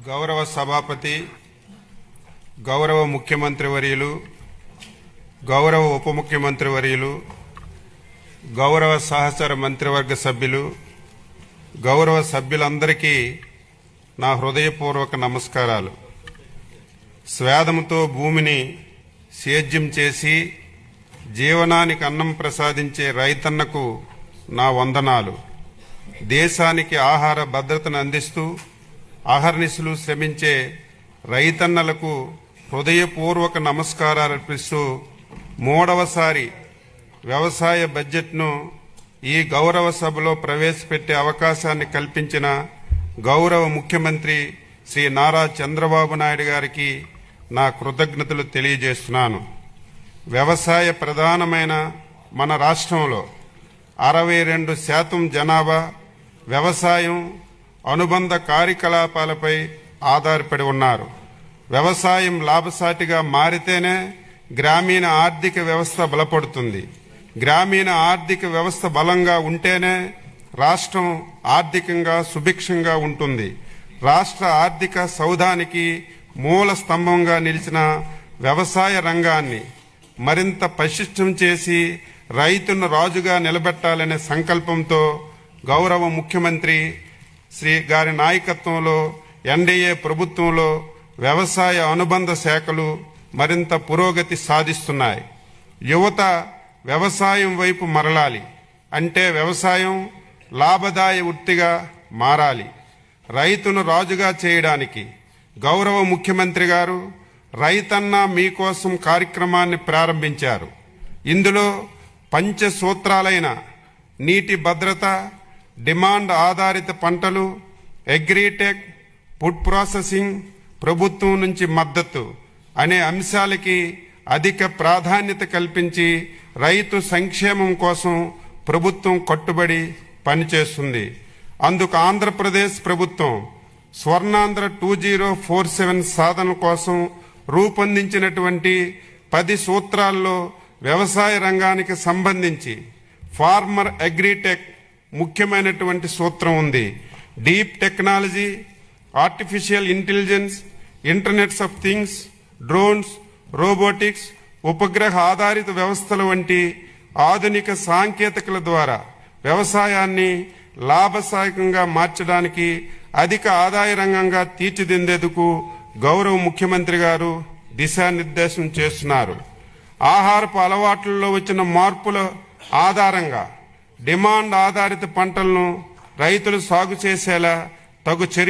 గౌరవ సభాపతి, గౌరవ ముఖ్యమంత్రి వర్యులు, గౌరవ ఉప ముఖ్యమంత్రి వర్యులు, గౌరవ సహచర మంత్రివర్గ సభ్యులు, గౌరవ సభ్యులందరికీ నా హృదయపూర్వక నమస్కారాలు. స్వేదముతో భూమిని సేద్యం చేసి జీవనానికి అన్నం ప్రసాదించే రైతన్నకు నా వందనాలు. దేశానికి ఆహార భద్రతను అందిస్తూ అహర్నిశలు శ్రమించే రైతన్నలకు హృదయపూర్వక నమస్కారాలు అర్పిస్తూ మూడవసారి వ్యవసాయ బడ్జెట్ను ఈ గౌరవ సభలో ప్రవేశపెట్టే అవకాశాన్ని కల్పించిన గౌరవ ముఖ్యమంత్రి శ్రీ నారా చంద్రబాబు నాయుడు గారికి నా కృతజ్ఞతలు తెలియజేస్తున్నాను. వ్యవసాయ ప్రధానమైన మన రాష్ట్రంలో 62% జనాభా వ్యవసాయం అనుబంధ కార్యకలాపాలపై ఆధారపడి ఉన్నారు. వ్యవసాయం లాభసాటిగా మారితేనే గ్రామీణ ఆర్థిక వ్యవస్థ బలపడుతుంది. గ్రామీణ ఆర్థిక వ్యవస్థ బలంగా ఉంటేనే రాష్ట్రం ఆర్థికంగా సుభిక్షంగా ఉంటుంది. రాష్ట్ర ఆర్థిక సౌధానికి మూల స్తంభంగా నిలిచిన వ్యవసాయ రంగాన్ని మరింత పటిష్టం చేసి రైతును రాజుగా నిలబెట్టాలనే సంకల్పంతో గౌరవ ముఖ్యమంత్రి శ్రీ గారి నాయకత్వంలో ఎన్డీఏ ప్రభుత్వంలో వ్యవసాయ అనుబంధ శాఖలు మరింత పురోగతి సాధిస్తున్నాయి. యువత వ్యవసాయం వైపు మరలాలి అంటే వ్యవసాయం లాభదాయ వృత్తిగా మారాలి. రైతును రాజుగా చేయడానికి గౌరవ ముఖ్యమంత్రి గారు రైతన్న మీకోసం కార్యక్రమాన్ని ప్రారంభించారు. ఇందులో పంచసూత్రాలైన నీటి భద్రత, డిమాండ్ ఆధారిత పంటలు, అగ్రిటెక్, ఫుడ్ ప్రాసెసింగ్, ప్రభుత్వం నుంచి మద్దతు అనే అంశాలకి అధిక ప్రాధాన్యత కల్పించి రైతు సంక్షేమం కోసం ప్రభుత్వం కట్టుబడి పనిచేస్తుంది. అందుకు ఆంధ్రప్రదేశ్ ప్రభుత్వం స్వర్ణాంధ్ర 2047 సాధన కోసం రూపొందించినటువంటి 10 సూత్రాల్లో వ్యవసాయ రంగానికి సంబంధించి ఫార్మర్ అగ్రిటెక్ ముఖ్యమైనటువంటి సూత్రం ఉంది. Deep technology, artificial intelligence, internets of things, drones, robotics, ఉపగ్రహ ఆధారిత వ్యవస్థల వంటి ఆధునిక సాంకేతికల ద్వారా వ్యవసాయాన్ని లాభసాయకంగా మార్చడానికి అధిక ఆదాయ రంగంగా తీర్చిదిద్దేందుకు గౌరవ ముఖ్యమంత్రి గారు దిశానిర్దేశం చేస్తున్నారు. ఆహారపు అలవాట్లలో వచ్చిన మార్పుల ఆధారంగా డిమాండ్ ఆధారిత పంటలను రైతులు సాగు చేసేలా తగు చర్యలు